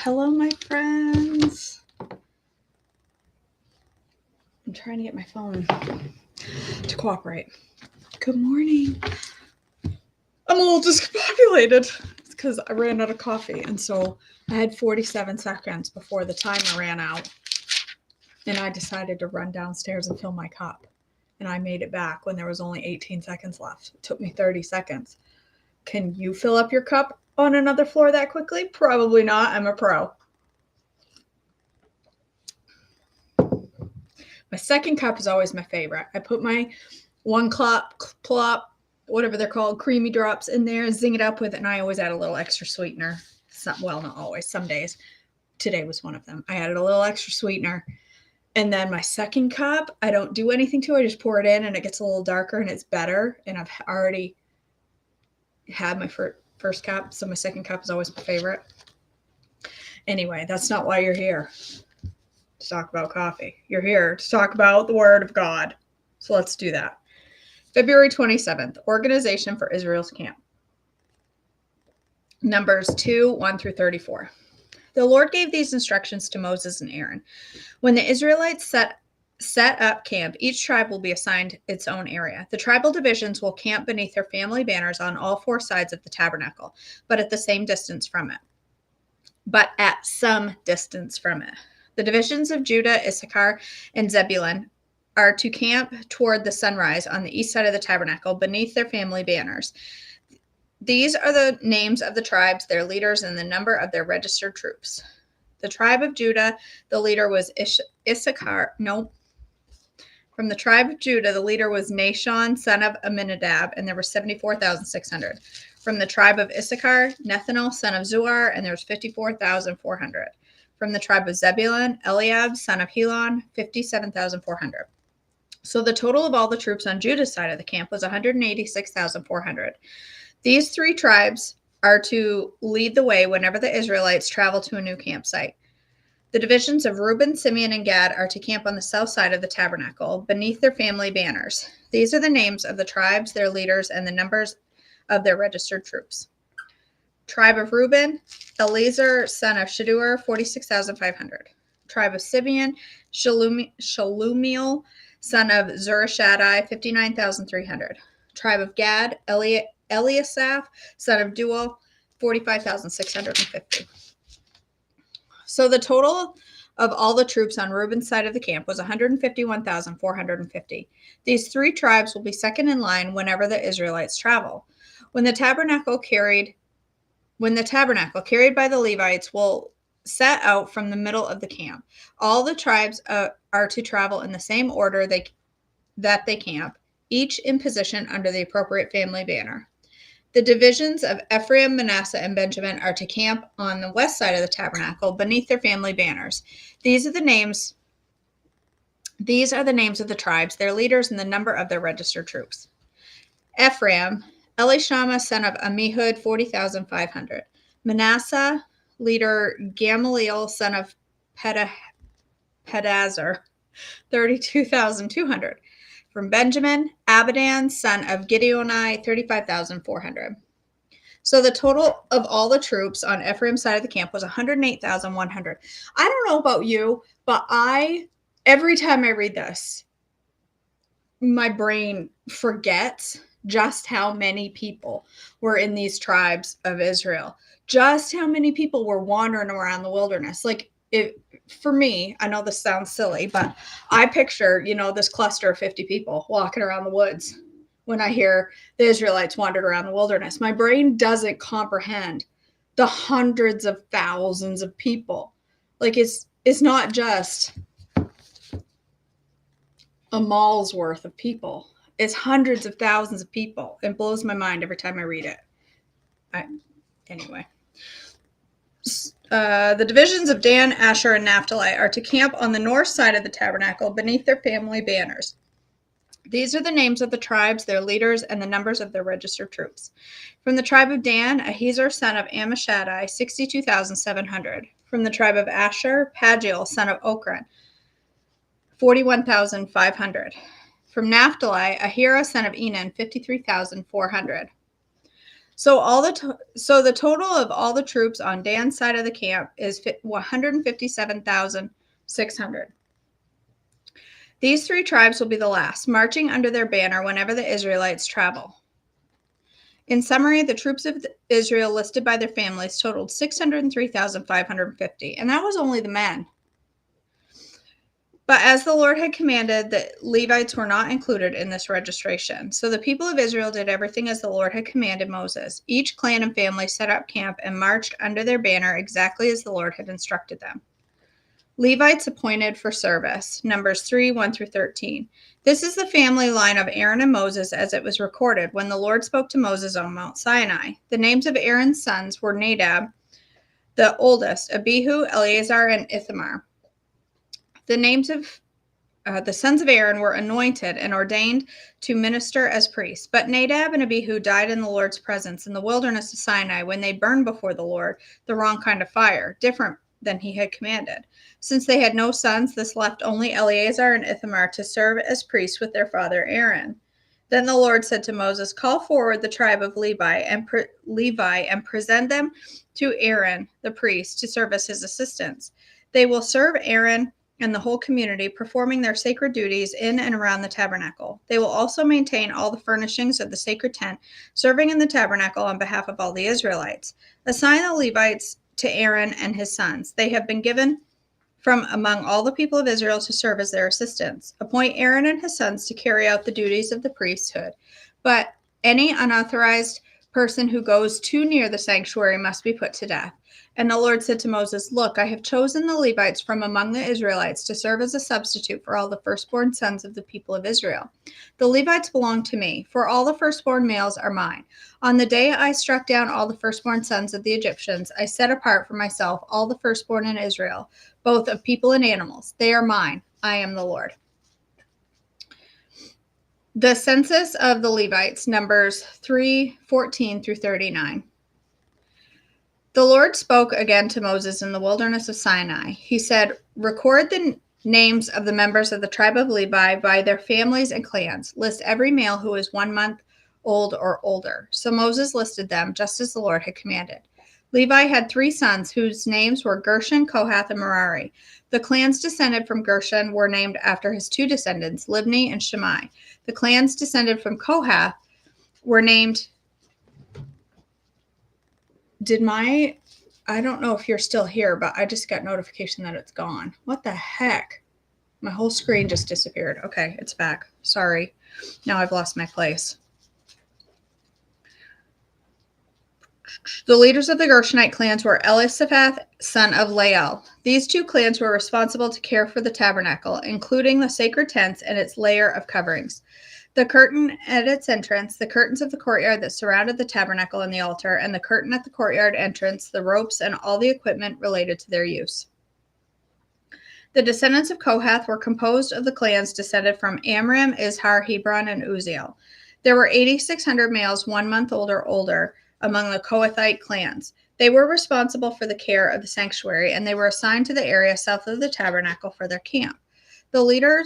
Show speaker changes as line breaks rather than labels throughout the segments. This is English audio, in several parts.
Hello, my friends. I'm trying to get my phone to cooperate. Good morning. I'm a little discombobulated. It's because I ran out of coffee, and so I had 47 seconds before the timer ran out, and I decided to run downstairs and fill my cup. And I made it back when there was only 18 seconds left. It took me 30 seconds. Can you fill up your cup on another floor that quickly? Probably not. I'm a pro. My second cup is always my favorite. I put my one plop, whatever they're called, creamy drops in there, zing it up with it, and I always add a little extra sweetener. Well, not always, some days. Today was one of them. I added a little extra sweetener. And then my second cup, I don't do anything to it. I just pour it in and it gets a little darker and it's better. And I've already had my first cup, so my second cup is always my favorite. Anyway, that's not why you're here to talk about coffee. You're here to talk about the Word of God. So let's do that. February 27th, Organization for Israel's Camp. Numbers 2, 1 through 34. The Lord gave these instructions to Moses and Aaron. When the Israelites set up camp, each tribe will be assigned its own area. The tribal divisions will camp beneath their family banners on all four sides of the tabernacle, but at some distance from it. The divisions of Judah, Issachar, and Zebulun are to camp toward the sunrise on the east side of the tabernacle beneath their family banners. These are the names of the tribes, their leaders, and the number of their registered troops. The tribe of Judah, the leader was From the tribe of Judah, the leader was Nahshon, son of Amminadab, and there were 74,600. From the tribe of Issachar, Nethanel, son of Zuar, and there was 54,400. From the tribe of Zebulun, Eliab, son of Helon, 57,400. So the total of all the troops on Judah's side of the camp was 186,400. These three tribes are to lead the way whenever the Israelites travel to a new campsite. The divisions of Reuben, Simeon, and Gad are to camp on the south side of the tabernacle, beneath their family banners. These are the names of the tribes, their leaders, and the numbers of their registered troops. Tribe of Reuben, Eliezer, son of Shedeur, 46,500. Tribe of Simeon, Shalumiel, son of Zurishaddai, 59,300. Tribe of Gad, Eliasaph, son of Duel, 45,650. So the total of all the troops on Reuben's side of the camp was 151,450. These three tribes will be second in line whenever the Israelites travel. When the tabernacle carried by the Levites will set out from the middle of the camp. All the tribes are to travel in the same order that they camp, each in position under the appropriate family banner. The divisions of Ephraim, Manasseh, and Benjamin are to camp on the west side of the tabernacle beneath their family banners. These are the names of the tribes, their leaders, and the number of their registered troops. Ephraim, Elishama, son of Ammihud, 40,500. Manasseh, leader Gamaliel, son of Pedazur, 32,200. From Benjamin, Abidan, son of Gideoni, 35,400. So the total of all the troops on Ephraim's side of the camp was 108,100. I don't know about you, but every time I read this, my brain forgets just how many people were in these tribes of Israel. Just how many people were wandering around the wilderness. For me, I know this sounds silly, but I picture, this cluster of 50 people walking around the woods when I hear the Israelites wandered around the wilderness. My brain doesn't comprehend the hundreds of thousands of people. It's not just a mall's worth of people. It's hundreds of thousands of people. It blows my mind every time I read it. Anyway. The divisions of Dan, Asher, and Naphtali are to camp on the north side of the tabernacle beneath their family banners. These are the names of the tribes, their leaders, and the numbers of their registered troops. From the tribe of Dan, Ahiezer, son of Ammishaddai, 62,700. From the tribe of Asher, Pagiel, son of Okran, 41,500. From Naphtali, Ahira, son of Enan, 53,400. So the total of all the troops on Dan's side of the camp is 157,600. These three tribes will be the last, marching under their banner whenever the Israelites travel. In summary, the troops of Israel listed by their families totaled 603,550, and that was only the men. But as the Lord had commanded, the Levites were not included in this registration. So the people of Israel did everything as the Lord had commanded Moses. Each clan and family set up camp and marched under their banner exactly as the Lord had instructed them. Levites appointed for service, Numbers 3, 1 through 13. This is the family line of Aaron and Moses as it was recorded when the Lord spoke to Moses on Mount Sinai. The names of Aaron's sons were Nadab, the oldest, Abihu, Eleazar, and Ithamar. The names of the sons of Aaron were anointed and ordained to minister as priests. But Nadab and Abihu died in the Lord's presence in the wilderness of Sinai when they burned before the Lord the wrong kind of fire, different than he had commanded. Since they had no sons, this left only Eleazar and Ithamar to serve as priests with their father Aaron. Then the Lord said to Moses, "Call forward the tribe of Levi and present them to Aaron the priest to serve as his assistants. They will serve Aaron and the whole community, performing their sacred duties in and around the tabernacle. They will also maintain all the furnishings of the sacred tent, serving in the tabernacle on behalf of all the Israelites. Assign the Levites to Aaron and his sons. They have been given from among all the people of Israel to serve as their assistants. Appoint Aaron and his sons to carry out the duties of the priesthood. But any unauthorized person who goes too near the sanctuary must be put to death." And the Lord said to Moses, "Look, I have chosen the Levites from among the Israelites to serve as a substitute for all the firstborn sons of the people of Israel. The Levites belong to me, for all the firstborn males are mine. On the day I struck down all the firstborn sons of the Egyptians, I set apart for myself all the firstborn in Israel, both of people and animals. They are mine. I am the Lord." The census of the Levites, Numbers 3:14 through 39. The Lord spoke again to Moses in the wilderness of Sinai. He said, "Record the names of the members of the tribe of Levi by their families and clans. List every male who is 1 month old or older." So Moses listed them just as the Lord had commanded. Levi had 3 sons whose names were Gershon, Kohath, and Merari. The clans descended from Gershon were named after his 2 descendants, Libni and Shimei. The clans descended from Kohath were named I don't know if you're still here, but I just got notification that it's gone. What the heck? My whole screen just disappeared. Okay, it's back. Sorry. Now I've lost my place. The leaders of the Gershonite clans were Elisaphat, son of Lael. These 2 clans were responsible to care for the tabernacle, including the sacred tents and its layer of coverings, the curtain at its entrance, the curtains of the courtyard that surrounded the tabernacle and the altar, and the curtain at the courtyard entrance, the ropes, and all the equipment related to their use. The descendants of Kohath were composed of the clans descended from Amram, Izhar, Hebron, and Uzziel. There were 8,600 males 1 month old or older among the Kohathite clans. They were responsible for the care of the sanctuary, and they were assigned to the area south of the tabernacle for their camp. The leader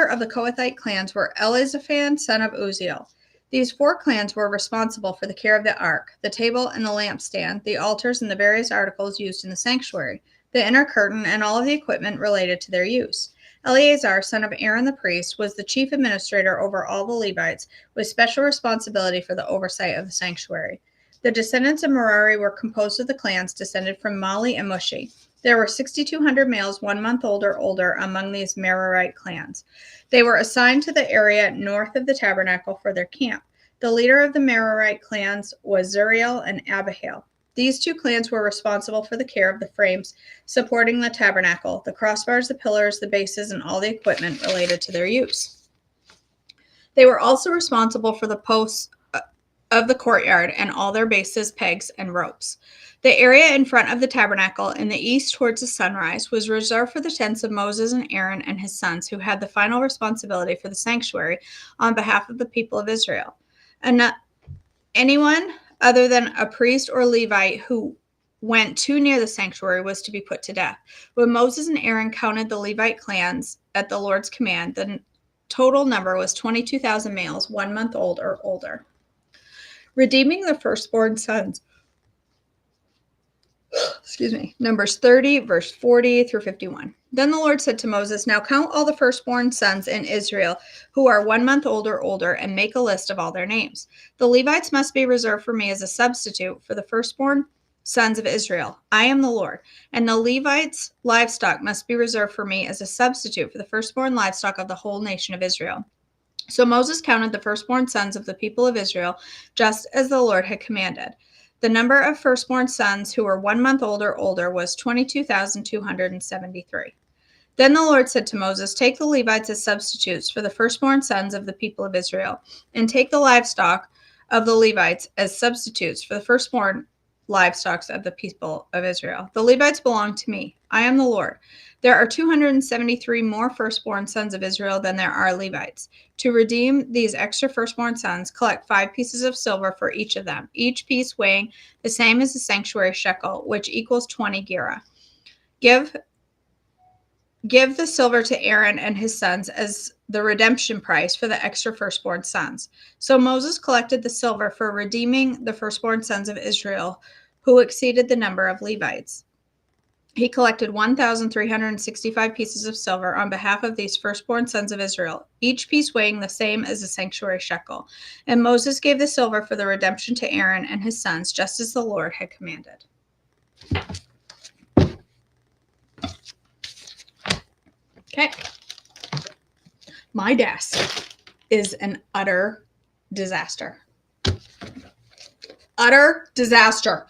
of the Kohathite clans were Elizaphan, son of Uzziel. These 4 clans were responsible for the care of the ark, the table and the lampstand, the altars, and the various articles used in the sanctuary, the inner curtain, and all of the equipment related to their use. Eleazar, son of Aaron the priest, was the chief administrator over all the Levites, with special responsibility for the oversight of the sanctuary. The descendants of Merari were composed of the clans descended from Mali and Mushi. There were 6,200 males 1 month old or older among these Merarite clans. They were assigned to the area north of the tabernacle for their camp. The leader of the Merarite clans was Zuriel and Abihail. These 2 clans were responsible for the care of the frames supporting the tabernacle, the crossbars, the pillars, the bases, and all the equipment related to their use. They were also responsible for the posts of the courtyard and all their bases, pegs, and ropes. The area in front of the tabernacle in the east towards the sunrise was reserved for the tents of Moses and Aaron and his sons, who had the final responsibility for the sanctuary on behalf of the people of Israel. And anyone other than a priest or Levite who went too near the sanctuary was to be put to death. When Moses and Aaron counted the Levite clans at the Lord's command, the total number was 22,000 males 1 month old or older. redeeming the firstborn sons. Excuse me. Numbers 30, verse 40 through 51. Then the Lord said to Moses, now count all the firstborn sons in Israel who are 1 month old or older and make a list of all their names. The Levites must be reserved for me as a substitute for the firstborn sons of Israel. I am the Lord. And the Levites' livestock must be reserved for me as a substitute for the firstborn livestock of the whole nation of Israel. So Moses counted the firstborn sons of the people of Israel, just as the Lord had commanded. The number of firstborn sons who were 1 month old or older was 22,273. Then the Lord said to Moses, take the Levites as substitutes for the firstborn sons of the people of Israel, and take the livestock of the Levites as substitutes for the firstborn livestock of the people of Israel. The Levites belong to me. I am the Lord. There are 273 more firstborn sons of Israel than there are Levites. To redeem these extra firstborn sons, collect 5 pieces of silver for each of them, each piece weighing the same as the sanctuary shekel, which equals 20 gerah. Give the silver to Aaron and his sons as the redemption price for the extra firstborn sons. So Moses collected the silver for redeeming the firstborn sons of Israel, who exceeded the number of Levites. He collected 1,365 pieces of silver on behalf of these firstborn sons of Israel, each piece weighing the same as the sanctuary shekel. And Moses gave the silver for the redemption to Aaron and his sons, just as the Lord had commanded. Okay. My desk is an utter disaster. Utter disaster.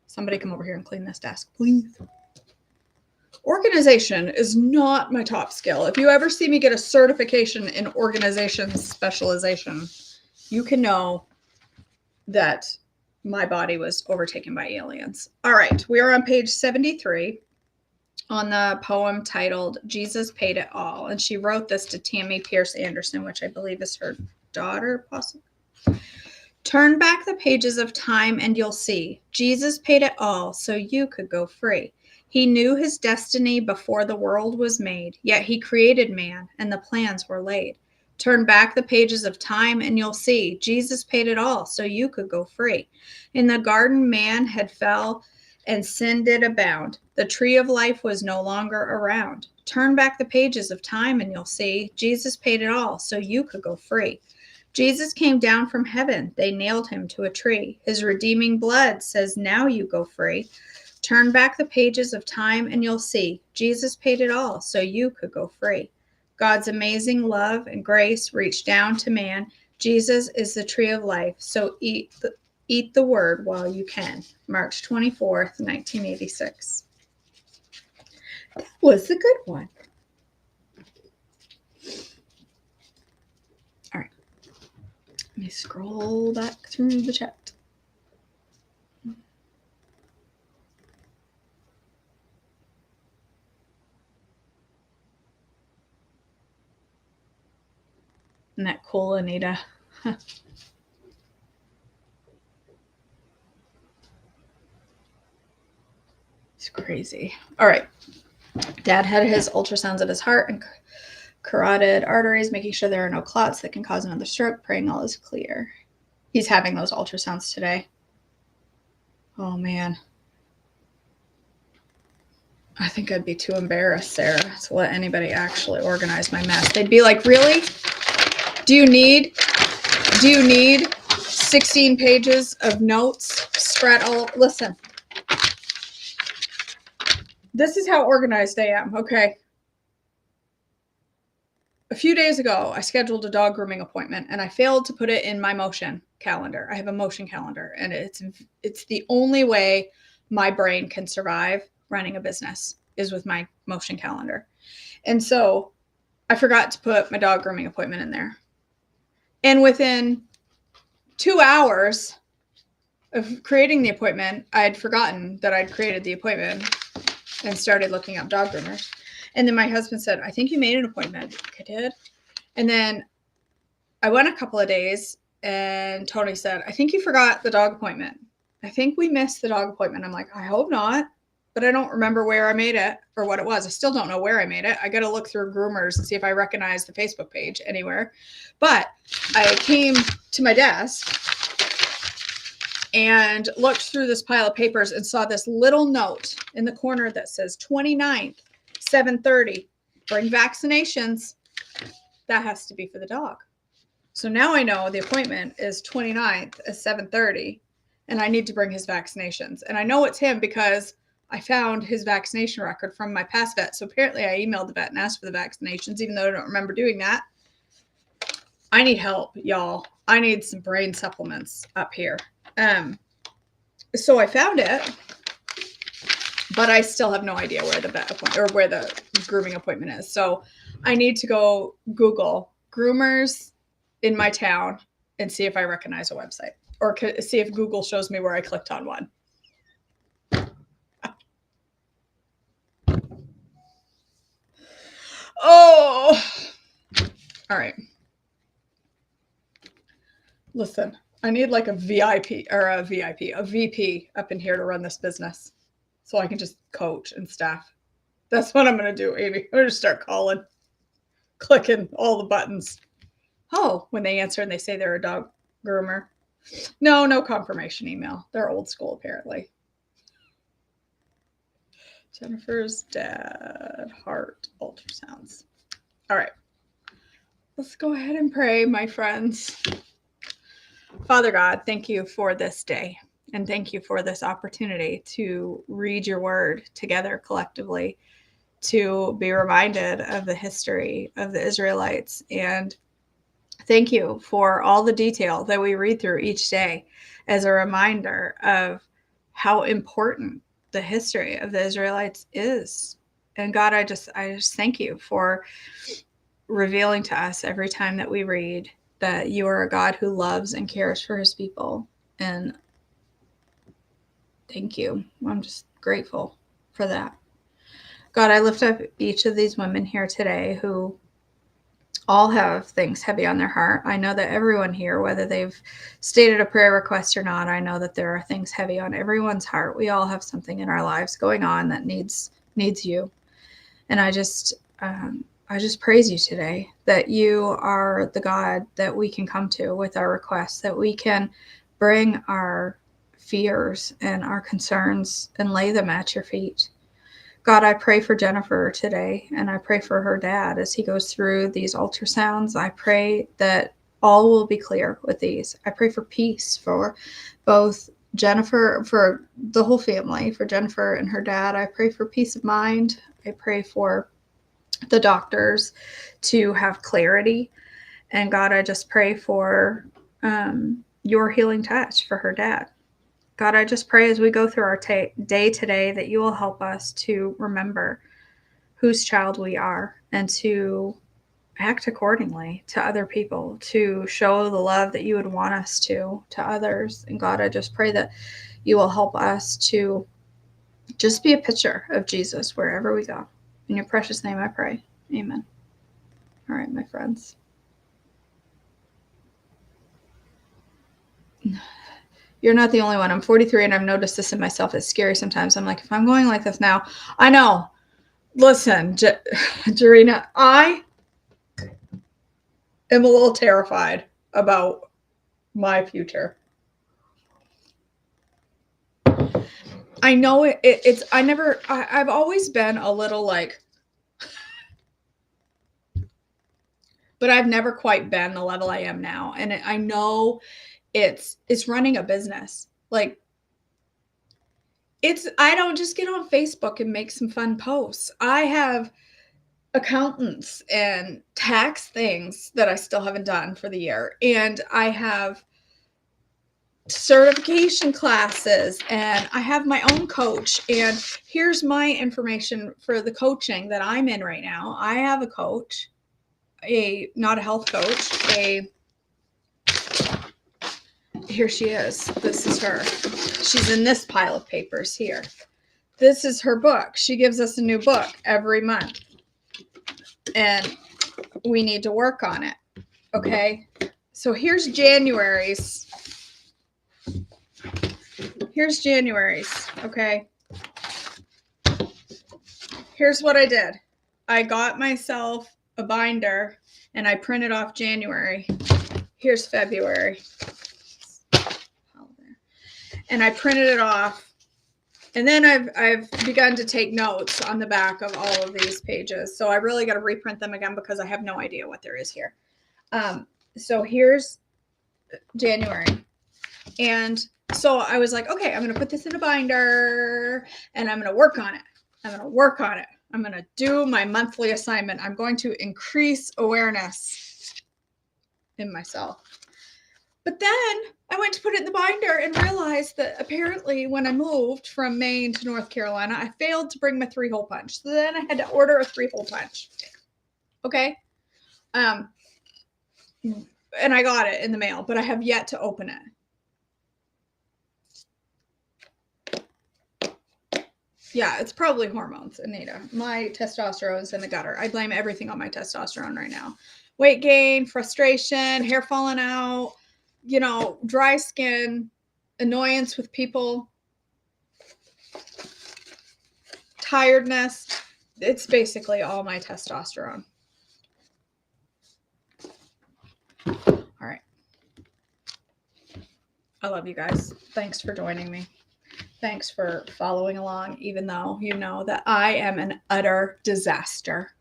Somebody come over here and clean this desk, please. Organization is not my top skill. If you ever see me get a certification in organization specialization, you can know that my body was overtaken by aliens. All right, we are on page 73 on the poem titled Jesus Paid It All. And she wrote this to Tammy Pierce Anderson, which I believe is her daughter, possibly. Turn back the pages of time and you'll see Jesus paid it all so you could go free. He knew his destiny before the world was made, yet he created man and the plans were laid. Turn back the pages of time and you'll see Jesus paid it all so you could go free. In the garden, man had fell and sin did abound. The tree of life was no longer around. Turn back the pages of time and you'll see Jesus paid it all so you could go free. Jesus came down from heaven. They nailed him to a tree. His redeeming blood says, now you go free. Turn back the pages of time and you'll see Jesus paid it all so you could go free. God's amazing love and grace reached down to man. Jesus is the tree of life, so eat the word while you can. March 24th, 1986. That was a good one. All right. Let me scroll back through the chat. Isn't that cool, Anita? It's crazy. All right. Dad had his ultrasounds of his heart and carotid arteries, making sure there are no clots that can cause another stroke, praying all is clear. He's having those ultrasounds today. Oh, man. I think I'd be too embarrassed, Sarah, to let anybody actually organize my mess. They'd be like, really? Do you need 16 pages of notes spread all? Listen. This is how organized I am, okay? A few days ago, I scheduled a dog grooming appointment and I failed to put it in my motion calendar. I have a motion calendar and it's the only way my brain can survive running a business is with my motion calendar. And so I forgot to put my dog grooming appointment in there. And within 2 hours of creating the appointment, I'd forgotten that I'd created the appointment and started looking up dog groomers. And then my husband said, I think you made an appointment. I did. And then I went a couple of days and Tony said, I think you forgot the dog appointment. I think we missed the dog appointment. I'm like, I hope not. but I don't remember where I made it or what it was. I still don't know where I made it. I got to look through Groomers and see if I recognize the Facebook page anywhere. But I came to my desk and looked through this pile of papers and saw this little note in the corner that says 29th, 7:30, bring vaccinations. That has to be for the dog. So now I know the appointment is 29th at 7:30 and I need to bring his vaccinations. And I know it's him because I found his vaccination record from my past vet. So apparently I emailed the vet and asked for the vaccinations, even though I don't remember doing that. I need help, y'all. I need some brain supplements up here. So I found it, but I still have no idea where the vet appointment or where the grooming appointment is. So I need to go Google groomers in my town and see if I recognize a website or see if Google shows me where I clicked on one. Oh, all right. Listen, I need like a VP up in here to run this business so I can just coach and staff. That's what I'm going to do, Amy. I'm going to start calling, clicking all the buttons. Oh, when they answer and they say they're a dog groomer. No confirmation email. They're old school, apparently. Jennifer's dad, heart ultrasounds. All right. Let's go ahead and pray, my friends. Father God, thank you for this day. And thank you for this opportunity to read your word together collectively, to be reminded of the history of the Israelites. And thank you for all the detail that we read through each day as a reminder of how important the history of the Israelites is. And God, I just thank you for revealing to us every time that we read that you are a God who loves and cares for his people. And thank you. I'm just grateful for that. God, I lift up each of these women here today who all have things heavy on their heart. I know that everyone here, whether they've stated a prayer request or not, I know that there are things heavy on everyone's heart. We all have something in our lives going on that needs you. And I just praise you today that you are the God that we can come to with our requests, that we can bring our fears and our concerns and lay them at your feet. God, I pray for Jennifer today, and I pray for her dad as he goes through these ultrasounds. I pray that all will be clear with these. I pray for peace for both Jennifer, for the whole family, for Jennifer and her dad. I pray for peace of mind. I pray for the doctors to have clarity. And God, I just pray for your healing touch for her dad. God, I just pray as we go through our day today that you will help us to remember whose child we are and to act accordingly to other people, to show the love that you would want us to others. And God, I just pray that you will help us to just be a picture of Jesus wherever we go. In your precious name I pray. Amen. All right, my friends. You're not the only one. I'm 43 and I've noticed this in myself. It's scary sometimes. I'm like, if I'm going like this now, I know. Listen, Jarena, I am a little terrified about my future. I know I've always been a little like, but I've never quite been the level I am now. And I know it's running a business. Like, I don't just get on Facebook and make some fun posts. I have accountants and tax things that I still haven't done for the year. And I have certification classes and I have my own coach. And here's my information for the coaching that I'm in right now. I have a coach, not a health coach, here she is. This is her. She's in this pile of papers here. This is her book. She gives us a new book every month. And we need to work on it. Okay. So here's January's. Okay. Here's what I did. I got myself a binder and I printed off January. Here's February. And I printed it off. And then I've begun to take notes on the back of all of these pages. So I really got to reprint them again because I have no idea what there is here. So here's January. And so I was like, okay, I'm going to put this in a binder and I'm going to work on it. I'm going to do my monthly assignment. I'm going to increase awareness in myself. But then I went to put it in the binder and realized that apparently when I moved from Maine to North Carolina, I failed to bring my 3-hole punch. So then I had to order a 3-hole punch. Okay. And I got it in the mail, but I have yet to open it. Yeah, it's probably hormones, Anita. My testosterone's in the gutter. I blame everything on my testosterone right now. Weight gain, frustration, hair falling out, dry skin, annoyance with people, tiredness. It's basically all my testosterone. All right. I love you guys. Thanks for joining me. Thanks for following along, even though you know that I am an utter disaster.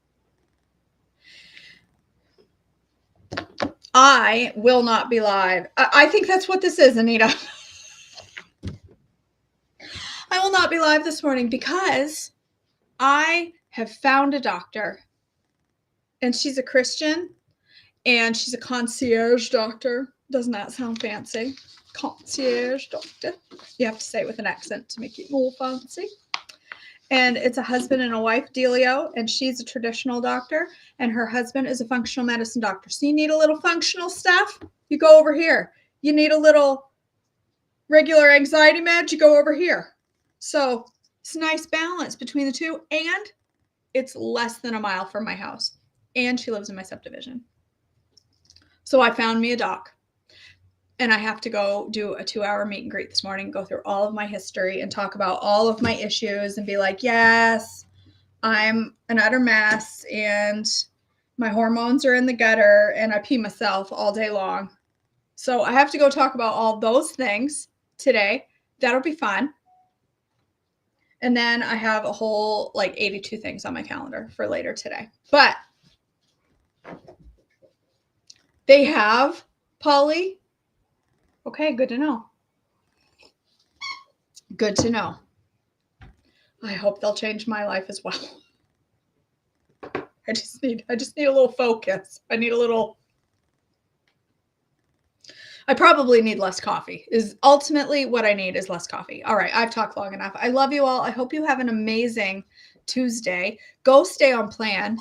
I will not be live. I think that's what this is, Anita. I will not be live this morning because I have found a doctor. And she's a Christian. And she's a concierge doctor. Doesn't that sound fancy? Concierge doctor. You have to say it with an accent to make it more fancy. And it's a husband and a wife, Delio, and she's a traditional doctor, and her husband is a functional medicine doctor. So you need a little functional stuff, you go over here. You need a little regular anxiety meds, you go over here. So it's a nice balance between the two, and it's less than a mile from my house. And she lives in my subdivision. So I found me a doc. And I have to go do a 2-hour meet and greet this morning, go through all of my history and talk about all of my issues and be like, yes, I'm an utter mess and my hormones are in the gutter and I pee myself all day long. So I have to go talk about all those things today. That'll be fun. And then I have a whole 82 things on my calendar for later today. But they have Polly. Okay, good to know. Good to know. I hope they'll change my life as well. I just need a little focus. I probably need less coffee. Is ultimately what I need is less coffee. All right, I've talked long enough. I love you all. I hope you have an amazing Tuesday. Go stay on plan.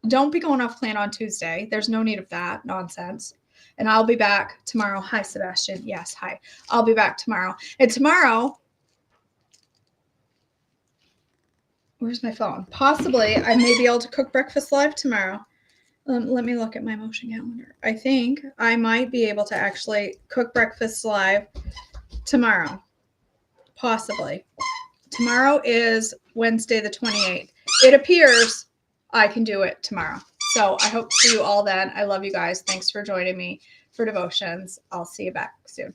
Don't be going off plan on Tuesday. There's no need of that nonsense. And I'll be back tomorrow. Hi, Sebastian. Yes, hi. I'll be back tomorrow. And tomorrow, where's my phone? Possibly, I may be able to cook breakfast live tomorrow. Let me look at my motion calendar. I think I might be able to actually cook breakfast live tomorrow. Possibly. Tomorrow is Wednesday the 28th. It appears I can do it tomorrow. So I hope to see you all then. I love you guys. Thanks for joining me for devotions. I'll see you back soon.